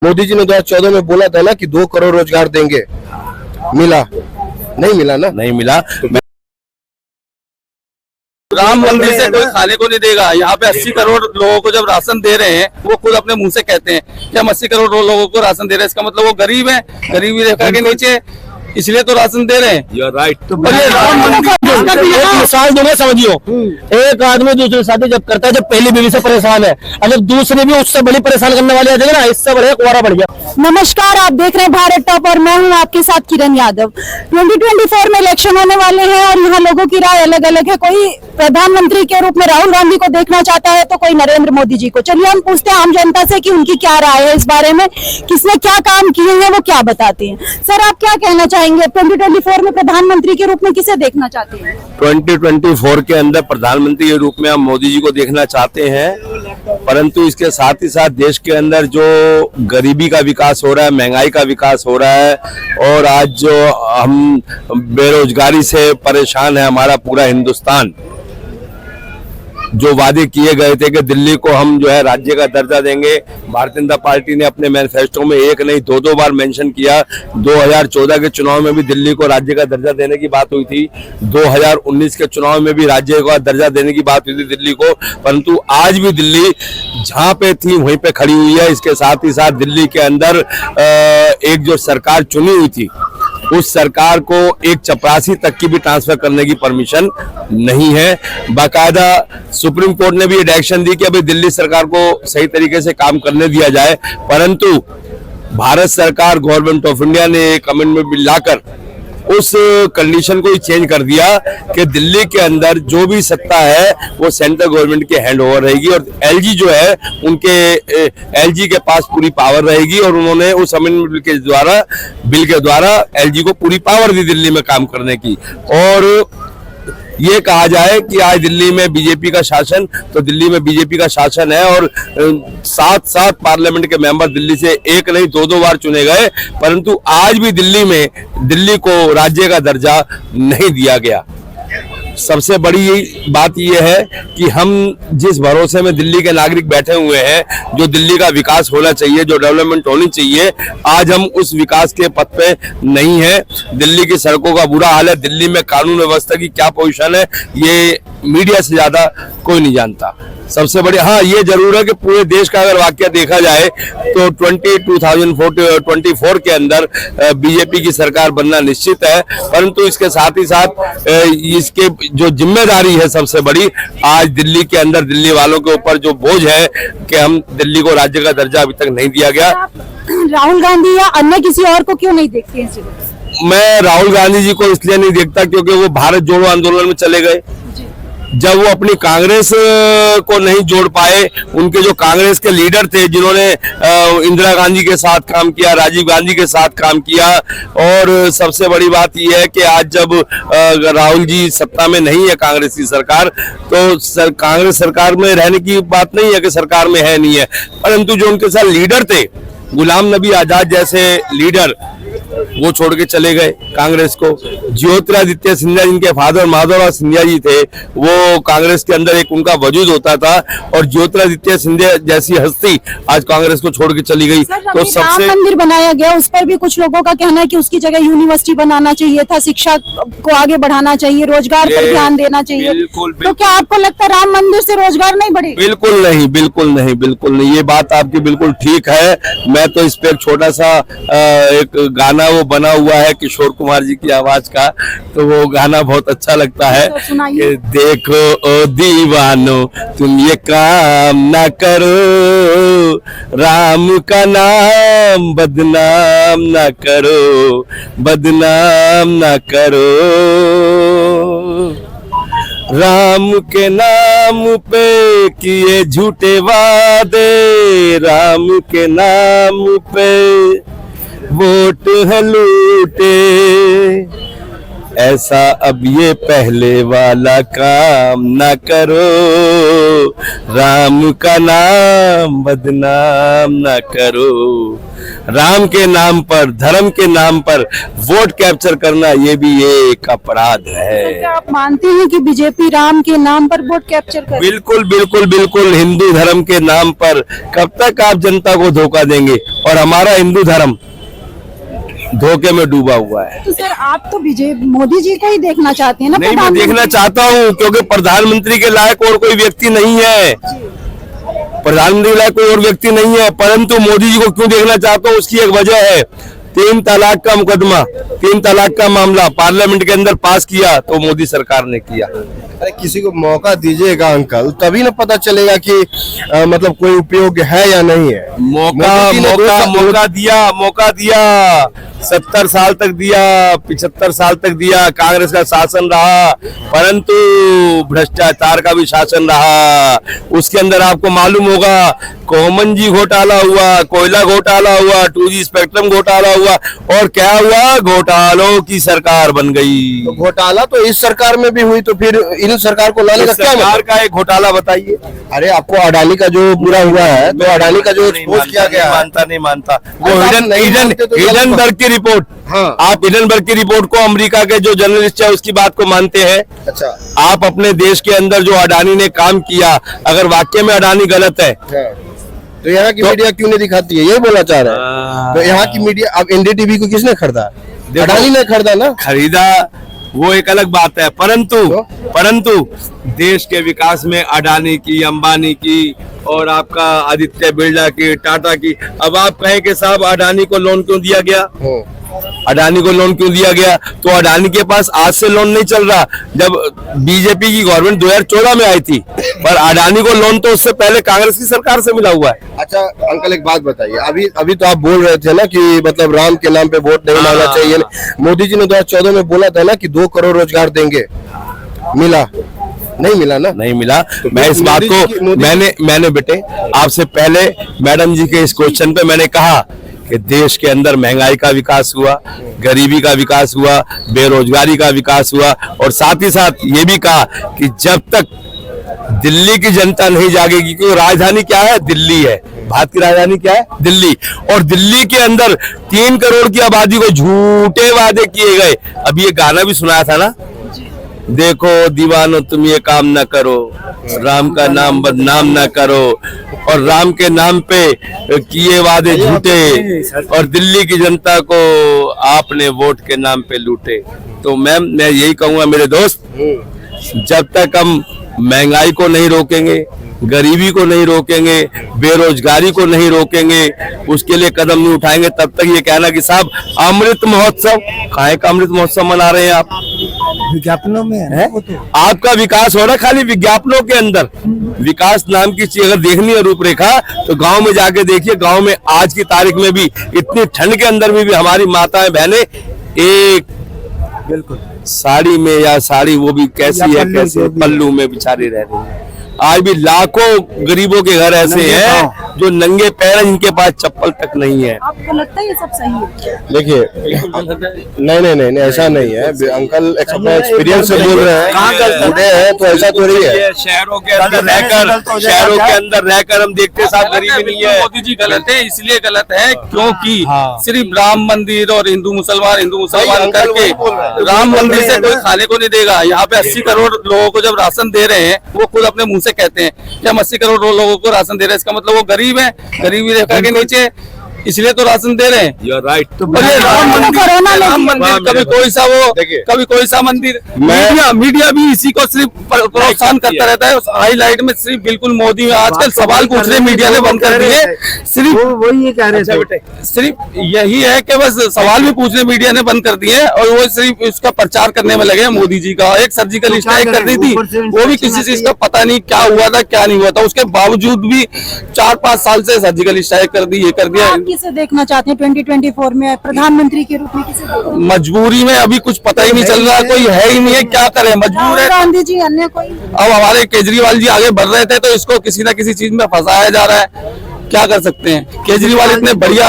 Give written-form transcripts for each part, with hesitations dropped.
मोदी जी ने 2014 में बोला था ना कि 2 करोड़ रोजगार देंगे, मिला? नहीं मिला ना। नहीं मिला। राम मंदिर से कोई खाने को नहीं देगा। यहाँ पे 80 करोड़ लोगों को जब राशन दे रहे हैं, वो खुद अपने मुंह से कहते हैं कि हम 80 करोड़ लोगों को राशन दे रहे हैं, इसका मतलब वो गरीब है, गरीबी रेखा के नीचे, इसलिए तो राशन दे रहे हैं। You're right. तो राम मंदिर एक मिसाल दूंगा, समझियो। एक आदमी दूसरे शादी जब करता है, जब पहली बीवी से परेशान है, अगर दूसरी भी उससे बड़ी परेशान करने वाली आ जाएगी ना, इससे बढ़िया कुआरा बढ़ गया। नमस्कार, आप देख रहे हैं भारत टॉप और मैं हूं आपके साथ किरण यादव। 2024 में इलेक्शन होने वाले हैं और यहाँ लोगों की राय अलग अलग है। कोई प्रधानमंत्री के रूप में राहुल गांधी को देखना चाहता है तो कोई नरेंद्र मोदी जी को। चलिए हम पूछते हैं आम जनता से कि उनकी क्या राय है इस बारे में, किसने क्या काम किए हैं वो क्या बताते हैं। सर, आप क्या कहना चाहेंगे? 2024 में प्रधानमंत्री के रूप में किसे देखना चाहते हैं? 2024 के अंदर प्रधानमंत्री के रूप में हम मोदी जी को देखना चाहते हैं, परंतु इसके साथ ही साथ देश के अंदर जो गरीबी का विकास हो रहा है, महंगाई का विकास हो रहा है, और आज जो हम बेरोजगारी से परेशान है हमारा पूरा हिंदुस्तान, जो वादे किए गए थे कि दिल्ली को हम जो है राज्य का दर्जा देंगे, भारतीय जनता पार्टी ने अपने मैनिफेस्टो में एक नहीं 2 बार मेंशन किया। 2014 के चुनाव में भी दिल्ली को राज्य का दर्जा देने की बात हुई थी, 2019 के चुनाव में भी राज्य का दर्जा देने की बात हुई थी दिल्ली को, परंतु आज भी दिल्ली जहां पे थी वहीं पे खड़ी हुई है। इसके साथ ही साथ दिल्ली के अंदर एक जो सरकार चुनी हुई थी, उस सरकार को एक चपरासी तक की भी ट्रांसफर करने की परमिशन नहीं है। बाकायदा सुप्रीम कोर्ट ने भी डायरेक्शन दी कि अभी दिल्ली सरकार को सही तरीके से काम करने दिया जाए, परंतु भारत सरकार, गवर्नमेंट ऑफ इंडिया ने एक अमेंडमेंट बिल लाकर उस कंडीशन को ही चेंज कर दिया कि दिल्ली के अंदर जो भी सत्ता है वो सेंट्रल गवर्नमेंट के हैंड ओवर रहेगी, और एलजी जो है उनके एलजी के पास पूरी पावर रहेगी, और उन्होंने उस अमेंडमेंट बिल के द्वारा एलजी को पूरी पावर दी दिल्ली में काम करने की। और ये कहा जाए कि आज दिल्ली में बीजेपी का शासन, तो दिल्ली में बीजेपी का शासन है, और 7 पार्लियामेंट के मेंबर दिल्ली से एक नहीं 2 बार चुने गए, परंतु आज भी दिल्ली को राज्य का दर्जा नहीं दिया गया। सबसे बड़ी बात यह है कि हम जिस भरोसे में दिल्ली के नागरिक बैठे हुए हैं, जो दिल्ली का विकास होना चाहिए, जो डेवलपमेंट होनी चाहिए, आज हम उस विकास के पथ पे नहीं है। दिल्ली की सड़कों का बुरा हाल है, दिल्ली में कानून व्यवस्था की क्या पोजीशन है ये मीडिया से ज्यादा कोई नहीं जानता। सबसे बड़ी हाँ ये जरूर है कि पूरे देश का अगर वाकया देखा जाए तो 2024 के अंदर बीजेपी की सरकार बनना निश्चित है, परंतु इसके साथ ही साथ इसके जो जिम्मेदारी है सबसे बड़ी, आज दिल्ली के अंदर दिल्ली वालों के ऊपर जो बोझ है कि हम दिल्ली को राज्य का दर्जा अभी तक नहीं दिया गया। राहुल गांधी या अन्य किसी और को क्यों नहीं देखते हैं? मैं राहुल गांधी जी को इसलिए नहीं देखता क्योंकि वो भारत जोड़ो आंदोलन में चले गए। जब वो अपनी कांग्रेस को नहीं जोड़ पाए, उनके जो कांग्रेस के लीडर थे जिन्होंने इंदिरा गांधी के साथ काम किया, राजीव गांधी के साथ काम किया, और सबसे बड़ी बात यह है कि आज जब राहुल जी सत्ता में नहीं है कांग्रेस की सरकार, तो कांग्रेस सरकार में रहने की बात नहीं है कि सरकार में है नहीं है, परंतु जो उनके साथ लीडर थे, गुलाम नबी आजाद जैसे लीडर, वो छोड़ के चले गए कांग्रेस को। ज्योतिरादित्य सिंधिया जिनके फादर माधवराव सिंधिया जी थे, वो कांग्रेस के अंदर एक उनका वजूद होता था, और ज्योतिरादित्य सिंधिया जैसी हस्ती आज कांग्रेस को छोड़ के चली गई। तो सबसे राम मंदिर बनाया गया, उस पर भी कुछ लोगों का कहना है कि उसकी जगह यूनिवर्सिटी बनाना चाहिए था, शिक्षा को आगे बढ़ाना चाहिए, रोजगार पर ध्यान देना चाहिए। तो क्या आपको लगता है राम मंदिर से रोजगार नहीं बढ़ेगा? बिल्कुल नहीं, बिल्कुल नहीं, बिल्कुल नहीं, ये बात आपकी बिल्कुल ठीक है। मैं तो इस पे एक छोटा सा एक गाना वो बना हुआ है किशोर कुमार जी की आवाज का, तो वो गाना बहुत अच्छा लगता है कि देखो ओ दीवानो तुम ये काम ना करो, राम का नाम बदनाम ना करो, बदनाम ना करो, राम के नाम पे किए झूठे वादे, राम के नाम पे वोट है लूटे, ऐसा अब ये पहले वाला काम ना करो, राम का नाम बदनाम ना करो। राम के नाम पर, धर्म के नाम पर वोट कैप्चर करना ये भी एक अपराध है। क्या आप मानते हैं कि बीजेपी राम के नाम पर वोट कैप्चर कर? बिल्कुल बिल्कुल बिल्कुल, हिंदू धर्म के नाम पर कब तक आप जनता को धोखा देंगे? और हमारा हिंदू धर्म धोखे में डूबा हुआ है। तो सर आप तो बीजेपी मोदी जी को ही देखना चाहते हैं ना? नहीं, मैं देखना चाहता हूँ क्योंकि प्रधानमंत्री के लायक और कोई व्यक्ति नहीं है, प्रधानमंत्री के लायक कोई और व्यक्ति नहीं है। परंतु मोदी जी को क्यों देखना चाहता हूँ, उसकी एक वजह है। 3 तलाक का मुकदमा, 3 तलाक का मामला पार्लियामेंट के अंदर पास किया तो मोदी सरकार ने किया। अरे किसी को मौका दीजिएगा अंकल, तभी ना पता चलेगा कि मतलब कोई उपयोग है या नहीं है। मौका दिया 70 साल तक दिया, 75 साल तक दिया, कांग्रेस का शासन रहा, परंतु भ्रष्टाचार का भी शासन रहा। उसके अंदर आपको मालूम होगा कोमन जी घोटाला हुआ, कोयला घोटाला हुआ, 2G स्पेक्ट्रम घोटाला हुआ, और क्या हुआ, घोटालों की सरकार बन गई। तो घोटाला तो इस सरकार में भी हुई, तो फिर इन सरकार को लाने का क्या सरकार का एक घोटाला बताइए। अरे आपको अडानी का जो पूरा हुआ है, तो अडानी का जो एक्सपोज किया गया है, नहीं मानता वो नहीं मानते तो गलत हिडनबर्ग की रिपोर्ट। हाँ। आप हिडनबर्ग की रिपोर्ट को, अमेरिका के जो जर्नलिस्ट है उसकी बात को मानते हैं। अच्छा, आप अपने देश के अंदर जो अडानी ने काम किया, अगर वाकई में अडानी गलत है तो यहाँ की मीडिया क्यों नहीं दिखाती है, यही बोलना चाह रहे हैं। तो यहाँ की मीडिया, अब एनडीटीवी को किसने खरीदा? अडानी ने खरीदा ना। खरीदा वो एक अलग बात है, परंतु देश के विकास में अडानी की, अंबानी की और आपका आदित्य बिरला की, टाटा की, अब आप कहें कि साहब अडानी को लोन क्यों दिया गया? अडानी को लोन क्यों दिया गया? तो अडानी के पास आज से लोन नहीं चल रहा, जब बीजेपी की गवर्नमेंट 2014 में आई थी, पर अडानी को लोन तो उससे पहले कांग्रेस की सरकार से मिला हुआ है। अच्छा अंकल एक बात बताइए, अभी तो आप बोल रहे थे ना कि मतलब राम के नाम पे वोट नहीं मांगना चाहिए। मोदी जी ने 2014 में बोला था ना कि 2 करोड़ रोजगार देंगे, मिला? नहीं मिला ना। नहीं मिला। तो मैं इस बात को मैंने बेटे आपसे पहले मैडम जी के इस क्वेश्चन पे मैंने कहा कि देश के अंदर महंगाई का विकास हुआ, गरीबी का विकास हुआ, बेरोजगारी का विकास हुआ, और साथ ही साथ ये भी कहा कि जब तक दिल्ली की जनता नहीं जागेगी, क्योंकि राजधानी क्या है? दिल्ली है। भारत की राजधानी क्या है? दिल्ली। और दिल्ली के अंदर 3 करोड़ की आबादी को झूठे वादे किए गए। अभी ये गाना भी सुनाया था ना, देखो दीवानो तुम ये काम न करो, राम का नाम बदनाम न करो, और राम के नाम पे किए वादे झूठे, और दिल्ली की जनता को आपने वोट के नाम पे लूटे। तो मैं यही कहूंगा मेरे दोस्त, जब तक हम महंगाई को नहीं रोकेंगे, गरीबी को नहीं रोकेंगे, बेरोजगारी को नहीं रोकेंगे, उसके लिए कदम नहीं उठाएंगे, तब तक ये कहना कि साहब अमृत महोत्सव, काहे का अमृत महोत्सव मना रहे हैं आप? विज्ञापनों में है वो तो। आपका विकास हो रहा है खाली विज्ञापनों के अंदर। विकास नाम की चीज अगर देखनी है रूपरेखा, तो गांव में जाके देखिए। गांव में आज की तारीख में भी इतनी ठंड के अंदर भी हमारी माताएं बहनें एक बिल्कुल साड़ी में, या साड़ी वो भी कैसी है, कैसे पल्लू में बिचारी रह रही है। आज भी लाखों गरीबों के घर ऐसे हैं जो नंगे पैर हैं, जिनके पास चप्पल तक नहीं है। आपको लगता है ये सब सही है? देखिए नहीं ऐसा नहीं है अंकल, अपना एक्सपीरियंस से बोल रहे हैं, बूढ़े हैं तो ऐसा तो नहीं है। शहरों के अंदर रहकर हम देखते साहब गरीबी नहीं है। मोदी जी गलत है, इसलिए गलत है क्योंकि सिर्फ राम मंदिर और हिंदू मुसलमान करके राम मंदिर से कोई खाने को नहीं देगा। यहाँ पे 80 करोड़ लोगों को जब राशन दे रहे हैं, वो खुद अपने मुंह से कहते हैं कि हम 80 करोड़ लोगों को राशन दे रहे हैं, इसका मतलब वो गरीब है, गरीबी रेखा के नीचे, इसलिए तो राशन दे रहे हैं। You're right. तो राम मंदिर कभी कोई सा मंदिर, मीडिया भी इसी को सिर्फ प्रोत्साहन करता रहता है। हाईलाइट में सिर्फ बिल्कुल मोदी, आजकल सवाल पूछने मीडिया ने बंद कर दिए, सिर्फ वही ये कह रहे थे, सिर्फ यही है कि बस सवाल भी पूछने मीडिया ने बंद कर दिए, और वो सिर्फ इसका प्रचार करने में लगे। मोदी जी का एक सर्जिकल स्ट्राइक कर दी थी, वो भी किसी चीज का पता नहीं क्या हुआ था क्या नहीं हुआ था, उसके बावजूद भी 4-5 साल से सर्जिकल स्ट्राइक कर दी, ये कर दिया। किसे देखना चाहते हैं 2024 में प्रधानमंत्री के रूप में? किसे? मजबूरी में अभी कुछ पता ही नहीं चल रहा, कोई है ही नहीं है, क्या करे, मजबूर है। गांधी जी, अन्य कोई? अब हमारे केजरीवाल जी आगे बढ़ रहे थे, तो इसको किसी ना किसी चीज में फंसाया जा रहा है। क्या कर सकते हैं। केजरीवाल इतने बढ़िया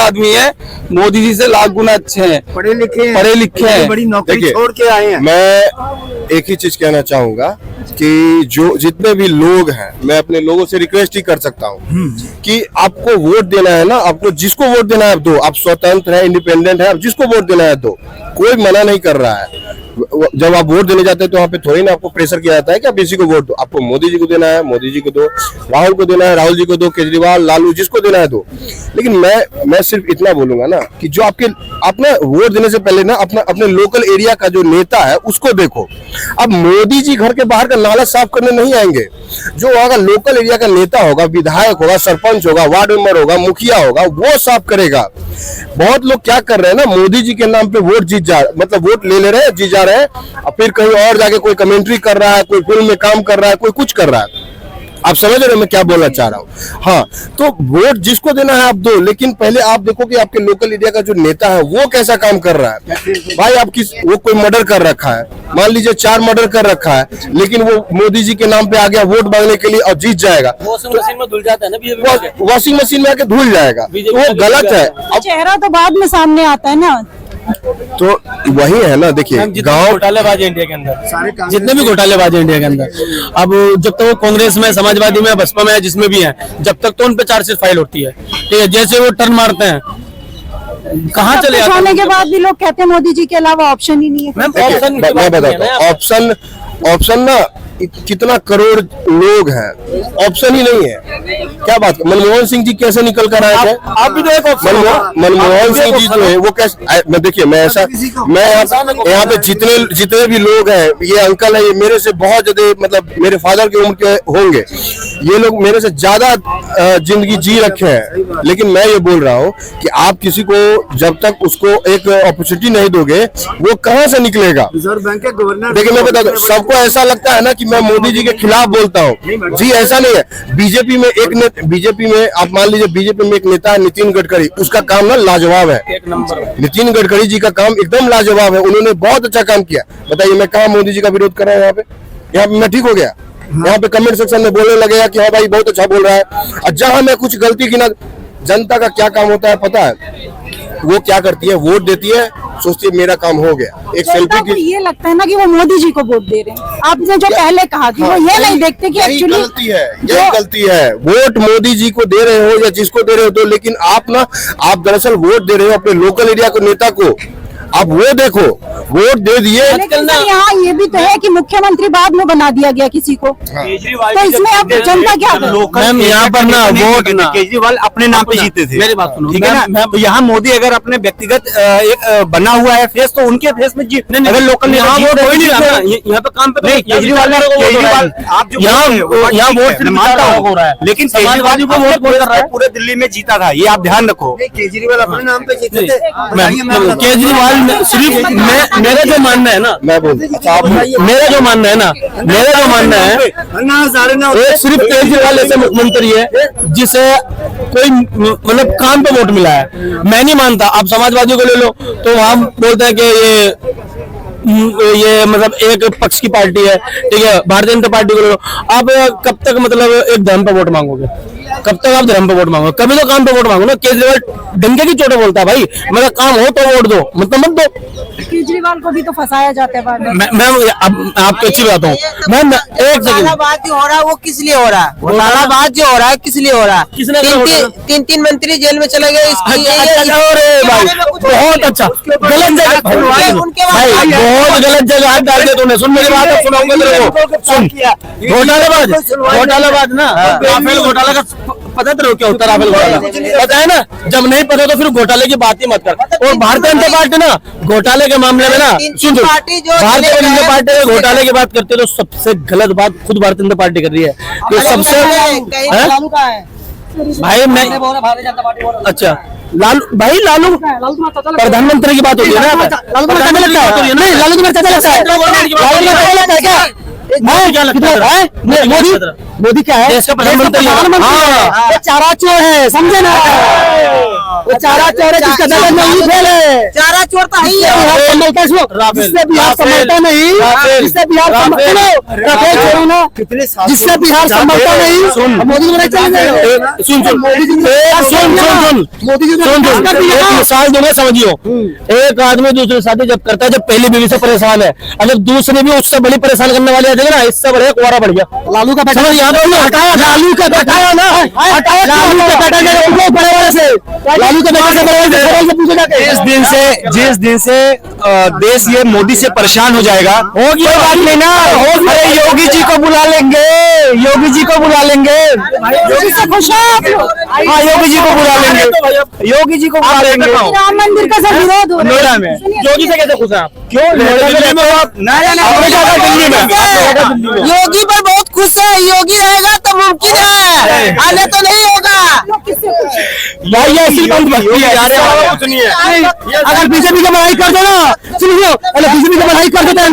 आदमी है, मोदी जी से लाख गुना अच्छे हैं, पढ़े लिखे हैं, बड़ी नौकरी देखिए, छोड़ के आए हैं। मैं एक ही चीज कहना चाहूंगा कि जो जितने भी लोग हैं, मैं अपने लोगों से रिक्वेस्ट ही कर सकता हूँ कि आपको वोट देना है ना, आपको जिसको वोट देना है आप दो, आप स्वतंत्र है, इंडिपेंडेंट है, आप जिसको वोट देना है दो, कोई मना नहीं कर रहा है। जब आप वोट देने जाते हैं तो वहाँ पे थोड़ी ना आपको प्रेशर किया जाता है कि आप इसी को वोट दो, आपको मोदी जी को देना है मोदी जी को दो, राहुल को देना है राहुल जी को दो, केजरीवाल लालू जिसको देना है दो। लेकिन मैं सिर्फ इतना बोलूंगा ना कि जो आपने वोट देने से पहले ना अपने लोकल एरिया का जो नेता है उसको देखो। अब मोदी जी घर के बाहर का नाला साफ करने नहीं आएंगे, जो वहाँ का लोकल एरिया का नेता होगा, विधायक होगा, सरपंच होगा, वार्ड मेंबर होगा, मुखिया होगा, वो साफ करेगा। बहुत लोग क्या कर रहे हैं ना, मोदी जी के नाम पे वोट मतलब वोट ले रहे हैं, जीत जा रहे हैं, और फिर कहीं और जाके कोई कमेंट्री कर रहा है, कोई फिल्म में काम कर रहा है, कोई कुछ कर रहा है। आप समझ रहे हो मैं क्या बोलना चाह रहा हूँ। हाँ, तो वोट जिसको देना है आप दो, लेकिन पहले आप देखो कि आपके लोकल एरिया का जो नेता है वो कैसा काम कर रहा है। भाई वो कोई मर्डर कर रखा है, मान लीजिए 4 मर्डर कर रखा है, लेकिन वो मोदी जी के नाम पे आ गया वोट मांगने के लिए और जीत जाएगा। वॉशिंग मशीन में धुल जाता है ना, वॉशिंग मशीन में आके धुल जाएगा, वो गलत है। अब चेहरा तो बाद में सामने आता है ना, तो वही है ना, देखिए गांव घोटालेबाज है इंडिया के अंदर, जितने भी घोटालेबाज है इंडिया के अंदर, अब जब तक वो कांग्रेस में, समाजवादी में, बसपा में, जिसमें भी है, जब तक तो उन पे चार्जशीट फाइल होती है, ठीक है। जैसे वो टर्न मारते हैं, कहाँ चले जाते हैं। होने के बाद भी लोग कहते हैं मोदी जी के अलावा ऑप्शन ही नहीं है। मैं बताता हूँ, ऑप्शन ना कितना करोड़ लोग हैं, ऑप्शन ही नहीं है। क्या बात, मनमोहन सिंह जी कैसे निकल कर आए थे? आप भी तो एक ऑप्शन, मनमोहन सिंह जी जो है वो कैसे, मैं देखिए मैं यहाँ पे जितने भी लोग हैं, ये अंकल है, ये मेरे से बहुत ज्यादा मतलब मेरे फादर की उम्र के होंगे, ये लोग मेरे से ज्यादा जिंदगी जी रखे हैं। लेकिन मैं ये बोल रहा हूँ कि आप किसी को जब तक उसको एक अपॉर्चुनिटी नहीं दोगे, वो कहाँ से निकलेगा। रिजर्व बैंक के गवर्नर, देखिए मैं बताता हूँ, सबको ऐसा लगता है ना कि मैं मोदी जी के खिलाफ बोलता हूँ, जी ऐसा नहीं है। बीजेपी में आप मान लीजिए, बीजेपी में एक नेता है नितिन गडकरी, उसका काम ना लाजवाब है, एक नंबर। नितिन गडकरी जी का काम एकदम लाजवाब है, उन्होंने बहुत अच्छा काम किया। बताइए मैं कहाँ मोदी जी का विरोध कर रहा हूँ? यहाँ पे मैं ठीक हो गया, यहाँ पे कमेंट सेक्शन में बोलने लगेगा कि हाँ भाई बहुत अच्छा बोल रहा है। और जहां मैं कुछ गलती की ना, जनता का क्या काम होता है पता है, वो क्या करती है, वोट देती है, सोचती है मेरा काम हो गया। एक सेल्फी की ये लगता है ना कि वो मोदी जी को वोट दे रहे हैं। आपने जो पहले कहा कि वो ये नहीं देखते कि एक्चुअली यही गलती है। वोट मोदी जी को दे रहे हो या जिसको दे रहे हो तो, लेकिन आप दरअसल वोट दे रहे हो अपने लोकल एरिया को नेता को, आप वो देखो, वोट दे दिए। लेकिन सर यहाँ ये भी तो है कि मुख्यमंत्री बाद में बना दिया गया किसी को, तो इसमें अब जनता क्या करे? यहाँ पर ना वोट ना केजरीवाल अपने नाम पे जीते थे, मेरी बात सुनो, ठीक है ना। तो यहाँ मोदी अगर अपने व्यक्तिगत एक बना हुआ है फेस, तो उनके फेस में जीत, अगर लोकल यहाँ वोट कोई नहीं रहा, यहाँ पे काम पे नहीं, केजरीवाल आप जो यहाँ वोट मानता हो रहा है, लेकिन केजरीवाल को वोट बोल रहा है पूरे दिल्ली में जीता था, ये आप ध्यान रखो। केजरीवाल अपने नाम पे जीते थे। केजरीवाल सिर्फ मेरा जो मानना है ना, मैं बोल मेरा जो मानना है एक सिर्फ केजरीवाल ऐसा मुख्यमंत्री है जिसे कोई मतलब काम पे वोट मिला है। मैं नहीं मानता। आप समाजवादी को ले लो तो हम बोलते हैं कि ये मतलब एक पक्ष की पार्टी है, ठीक है। भारतीय जनता पार्टी को ले लो, आप कब तक मतलब एक धर्म पे वोट मांगोगे? कब तक आप धर्म पे वोट मांगोगे? कभी तो काम पे वोट मांगो ना। केजरीवाल डंके की चोटें बोलता है, भाई मेरा काम हो तो वोट दो, मतलब मत दो। केजरीवाल को भी तो फंसाया जाता है बाद में। मैं आपको अच्छी बात हूँ, मैं एक घोटालाबाज जो हो रहा है वो किस लिए हो रहा है? घोटालाबाज जो हो रहा है किस लिए हो रहा है? किसने तीन मंत्री जेल में चले गए। बहुत अच्छा, गलत जगह भाई, बहुत गलत जगह हाथ डाल दिया तूने। सुन मेरी बात, सुनाऊंगा तेरे को। सुन, घोटालाबाज ना, राफेल घोटाला का पता तेरे को क्या होता है? राफेल घोटाला पता है ना? जब नहीं पता तो फिर घोटाले की बात ही मत कर। और भारतीय जनता पार्टी ना घोटाले के मामले में ना, सुन, भारतीय जनता पार्टी में घोटाले की बात करते हो तो सबसे गलत बात खुद भारतीय जनता पार्टी कर रही है। तो सबसे भाई मैं अच्छा लालू प्रधानमंत्री की बात होती है ना, लालू तुम्हारा चाचा लगता है, लगता है क्या? क्या लगता है? मोदी क्या है? देश का प्रधानमंत्री, चारा चोर है, समझे ना? चारा चोर है जिसका दादा नहीं फेले, चारा चोर तो है ही है। संभलता जिससे बिहार संभलता नहीं, जिससे बिहार राफेल छोड़ो ना, जिससे बिहार संभलता नहीं। मोदी जी चले सुन मोदी जी एक मिसाल दूंगा समझियो। एक आदमी दूसरे साथी जब करता है, जब पहली बीवी से परेशान है, अगर दूसरी भी उससे बड़ी परेशान करने वाली आ जाएगी ना, इससे बढ़िया कुआरा बढ़ गया। लालू का बेटा यहाँ पर हटाया, लालू का हटाया ना, हटाया लालू का बेटा बड़े वाले से, लालू का बेटा से बड़े से पूछे जाके। जिस दिन से देश ये मोदी से परेशान हो जाएगा, होगी बात नहीं ना, अरे योगी जी को बुला लेंगे, योगी जी को बुला लेंगे, योगी से खुश है आप लोग? हाँ योगी जी को बुला लेंगे, योगी जी को बुला लेंगे। राम मंदिर का सब विरोध हो रहा नोएडा है। में योगी से कैसे खुश है आप? क्यों दिल्ली में दिल्ली में योगी पर बहुत खुश है, योगी रहेगा तो मुमकिन है, आने तो नहीं होगा। भाई ये ऐसी बात मत कीजिए। अगर बीजेपी की बनाई कर दो ना, सुनिए, अगर बीजेपी की बनाई कर देते हैं